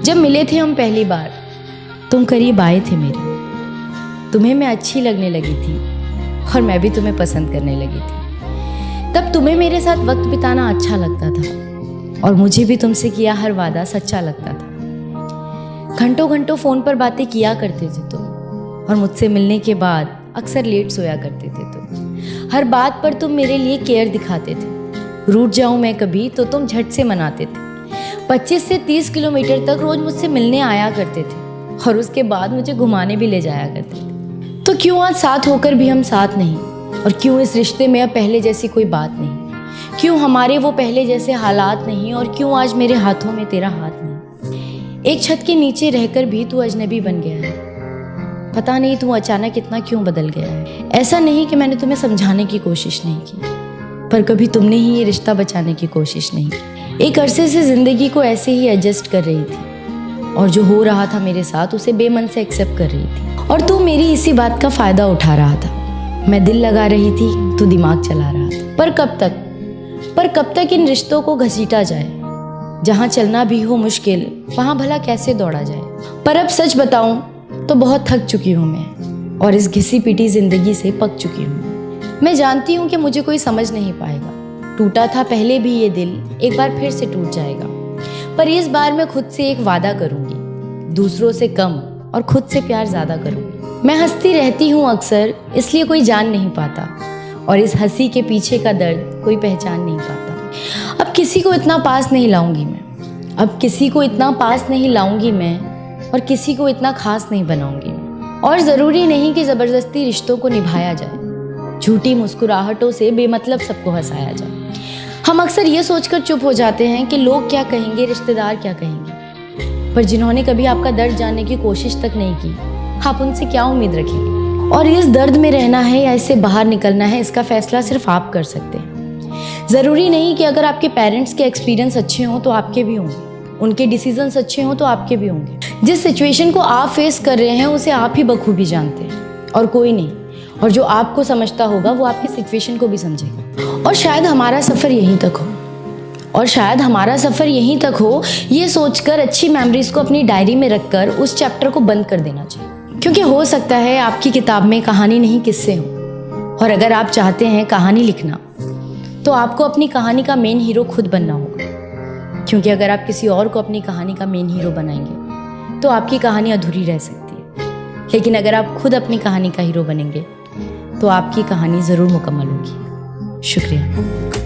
जब मिले थे हम पहली बार, तुम करीब आए थे मेरे। तुम्हें मैं अच्छी लगने लगी थी और मैं भी तुम्हें पसंद करने लगी थी। तब तुम्हें मेरे साथ वक्त बिताना अच्छा लगता था और मुझे भी तुमसे किया हर वादा सच्चा लगता था। घंटों घंटों फ़ोन पर बातें किया करते थे तुम और मुझसे मिलने के बाद अक्सर लेट सोया करते थे तुम। हर बात पर तुम मेरे लिए केयर दिखाते थे। रूठ जाऊं मैं कभी तो तुम झट से मनाते थे। 25 से 30 किलोमीटर तक रोज मुझसे मिलने आया करते थे और उसके बाद मुझे घुमाने भी ले जाया करते थे। तो क्यों आज साथ होकर भी हम साथ नहीं, और क्यों इस रिश्ते में अब पहले जैसी कोई बात नहीं? क्यों हमारे वो पहले जैसे हालात नहीं, और क्यों आज मेरे हाथों में तेरा हाथ नहीं? एक छत के नीचे रहकर भी तू अजनबी बन गया है। पता नहीं तू अचानक इतना क्यों बदल गया है। ऐसा नहीं कि मैंने तुम्हें समझाने की कोशिश नहीं की, पर कभी तुमने ही ये रिश्ता बचाने की कोशिश नहीं की। एक अरसे से जिंदगी को ऐसे ही एडजस्ट कर रही थी और जो हो रहा था मेरे साथ उसे बेमन से एक्सेप्ट कर रही थी, और तू मेरी इसी बात का फायदा उठा रहा था। मैं दिल लगा रही थी, तू दिमाग चला रहा था। पर कब तक इन रिश्तों को घसीटा जाए? जहाँ चलना भी हो मुश्किल, वहाँ भला कैसे दौड़ा जाए? पर अब सच बताऊं तो बहुत थक चुकी हूँ मैं, और इस घिसी पिटी जिंदगी से पक चुकी हूँ। मैं जानती हूँ कि मुझे कोई समझ नहीं पाएगा। टूटा था पहले भी ये दिल, एक बार फिर से टूट जाएगा। पर इस बार मैं खुद से एक वादा करूंगी, दूसरों से कम और खुद से प्यार ज्यादा करूंगी। मैं हंसती रहती हूँ अक्सर, इसलिए कोई जान नहीं पाता, और इस हंसी के पीछे का दर्द कोई पहचान नहीं पाता। अब किसी को इतना पास नहीं लाऊंगी मैं, अब किसी को इतना पास नहीं लाऊंगी मैं, और किसी को इतना खास नहीं बनाऊंगी मैं। और ज़रूरी नहीं कि ज़बरदस्ती रिश्तों को निभाया जाए, झूठी मुस्कुराहटों से बेमतलब सबको हंसाया जाए। हम अक्सर ये सोचकर चुप हो जाते हैं कि लोग क्या कहेंगे, रिश्तेदार क्या कहेंगे, पर जिन्होंने कभी आपका दर्द जानने की कोशिश तक नहीं की, आप उनसे क्या उम्मीद रखेंगे? और इस दर्द में रहना है या इससे बाहर निकलना है, इसका फैसला सिर्फ आप कर सकते हैं। ज़रूरी नहीं कि अगर आपके पेरेंट्स के एक्सपीरियंस अच्छे हों तो आपके भी होंगे, उनके डिसीजंस अच्छे हों तो आपके भी होंगे। जिस सिचुएशन को आप फेस कर रहे हैं उसे आप ही बखूबी जानते हैं और कोई नहीं, और जो आपको समझता होगा वो आपकी सिचुएशन को भी समझेगा। और शायद हमारा सफ़र यहीं तक हो, ये सोचकर अच्छी मेमोरीज को अपनी डायरी में रखकर उस चैप्टर को बंद कर देना चाहिए। क्योंकि हो सकता है आपकी किताब में कहानी नहीं किस्से हों, और अगर आप चाहते हैं कहानी लिखना तो आपको अपनी कहानी का मेन हीरो खुद बनना होगा। क्योंकि अगर आप किसी और को अपनी कहानी का मेन हीरो बनाएंगे तो आपकी कहानी अधूरी रह सकती है, लेकिन अगर आप खुद अपनी कहानी का हीरो बनेंगे तो आपकी कहानी ज़रूर मुकम्मल होगी। शुक्रिया।